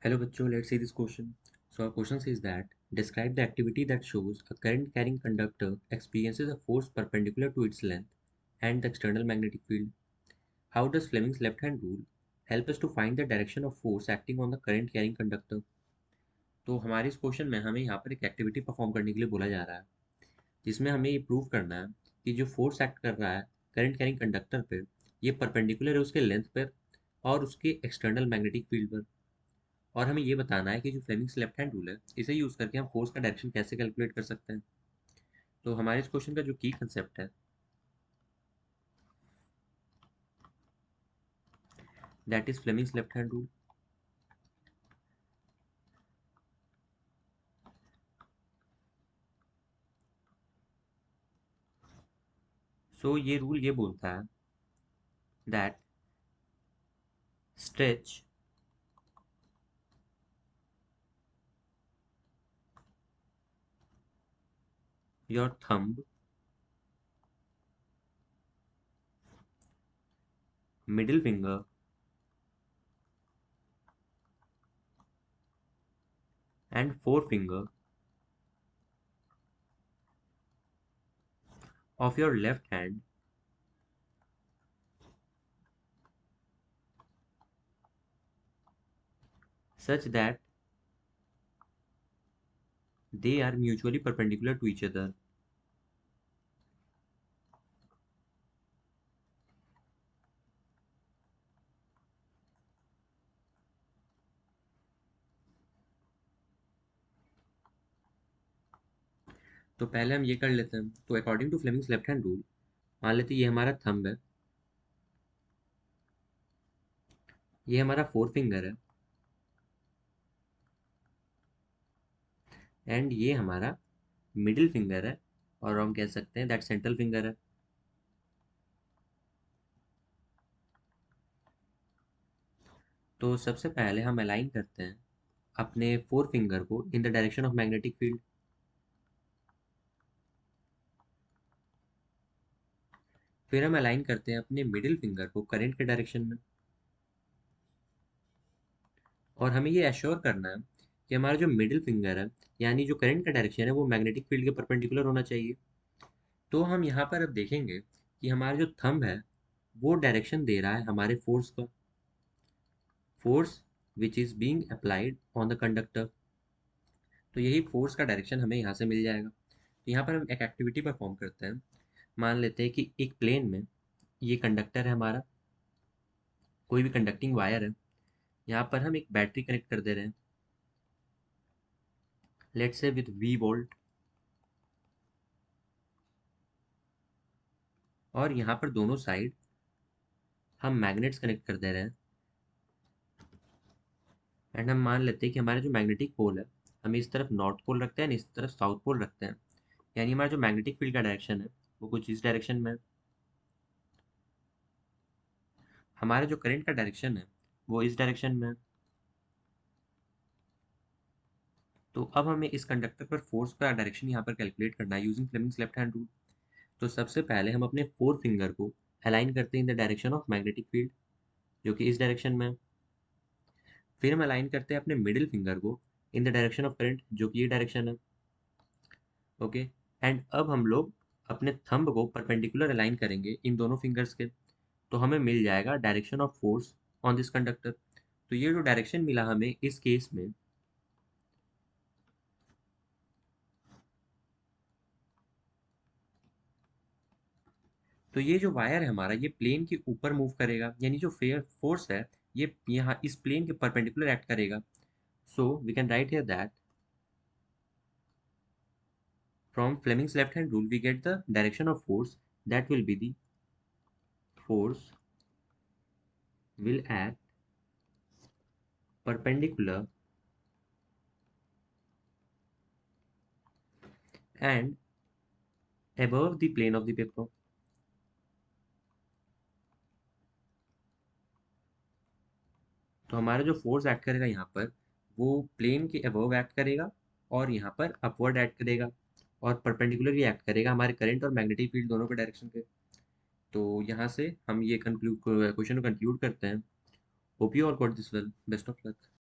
Hello bachcho, let's see this question. So our question says that describe the activity that shows a current carrying conductor experiences a force perpendicular to its length and the external magnetic field. How does Fleming's left hand rule help us to find the direction of force acting on the current carrying conductor? तो हमारे इस question में हमें यहाँ पर एक activity perform करने के लिए बोला जा रहा है जिसमें हमें ये प्रूव करना है कि जो फोर्स एक्ट कर रहा है करंट कैरिंग कंडक्टर पर ये परपेंडिकुलर है उसके लेंथ पर और उसके एक्सटर्नल मैग्नेटिक फील्ड पर। और हमें ये बताना है कि जो फ्लेमिंग्स लेफ्ट हैंड रूल है इसे यूज़ करके हम फोर्स का डायरेक्शन कैसे कैलकुलेट कर सकते हैं। तो हमारे इस क्वेश्चन का जो की कंसेप्ट है that is Fleming's left hand rule. So ये रूल ये बोलता है that stretch your thumb middle finger and forefinger of your left hand such that they are mutually perpendicular to each other. तो पहले हम ये कर लेते हैं। तो according to Fleming's left hand rule मान लेते हैं ये हमारा थंब है, ये हमारा फोर फिंगर है एंड ये हमारा मिडिल फिंगर है और हम कह सकते हैं दैट सेंट्रल फिंगर है। तो सबसे पहले हम अलाइन करते हैं अपने फोर फिंगर को in the direction of magnetic field. फिर हम अलाइन करते हैं अपने मिडिल फिंगर को करंट के डायरेक्शन में और हमें ये एश्योर करना है कि हमारा जो मिडिल फिंगर है यानी जो करंट का डायरेक्शन है वो मैग्नेटिक फील्ड के परपेंडिकुलर होना चाहिए। तो हम यहाँ पर अब देखेंगे कि हमारा जो थंब है वो डायरेक्शन दे रहा है हमारे फोर्स का, force which is being applied on the conductor. तो यही फोर्स का डायरेक्शन हमें यहाँ से मिल जाएगा। तो यहाँ पर हम एक एक्टिविटी परफॉर्म करते हैं। मान लेते हैं कि एक प्लेन में ये कंडक्टर है हमारा, कोई भी कंडक्टिंग वायर है, यहाँ पर हम एक बैटरी कनेक्ट कर दे रहे हैं let's say with V volt और यहाँ पर दोनों साइड हम मैग्नेट्स कनेक्ट कर दे रहे हैं एंड हम मान लेते हैं कि हमारा जो मैग्नेटिक पोल है हम इस तरफ नॉर्थ पोल रखते हैं इस तरफ साउथ पोल रखते हैं। यानी हमारा जो मैग्नेटिक फील्ड का डायरेक्शन है वो कुछ इस डायरेक्शन में है, हमारा जो करंट का डायरेक्शन है वो इस डायरेक्शन में है। तो अब हमें इस कंडक्टर पर फोर्स का डायरेक्शन यहाँ पर कैलकुलेट करना है using Fleming's left hand rule. तो सबसे पहले हम अपने फोर फिंगर को अलाइन करते हैं in the direction of magnetic field जो कि इस डायरेक्शन में है। फिर हम अलाइन करते हैं अपने मिडिल फिंगर को in the direction of current जो कि ये डायरेक्शन है। ओके, एंड अब हम लोग अपने थंब को परपेंडिकुलर अलाइन करेंगे इन दोनों फिंगर्स के। तो हमें मिल जाएगा direction of force on this conductor. तो ये जो डायरेक्शन मिला हमें इस केस में तो ये जो वायर है हमारा ये प्लेन के ऊपर मूव करेगा यानी जो फेयर फोर्स है ये यहाँ इस प्लेन के परपेंडिकुलर एक्ट करेगा। So we can write here that from Fleming's left hand rule we get the direction of force that will be the force will act perpendicular and above the plane of the paper। तो हमारा जो force act करेगा यहाँ पर वो plane के above act करेगा और यहाँ पर अपवर्ड एक्ट करेगा और परपेंडिकुलरली एक्ट करेगा हमारे करंट और मैग्नेटिक फील्ड दोनों के डायरेक्शन के। तो यहाँ से हम ये कंक्लूड क्वेश्चन को कंक्लूड करते हैं। Hope you all got this well, best of luck.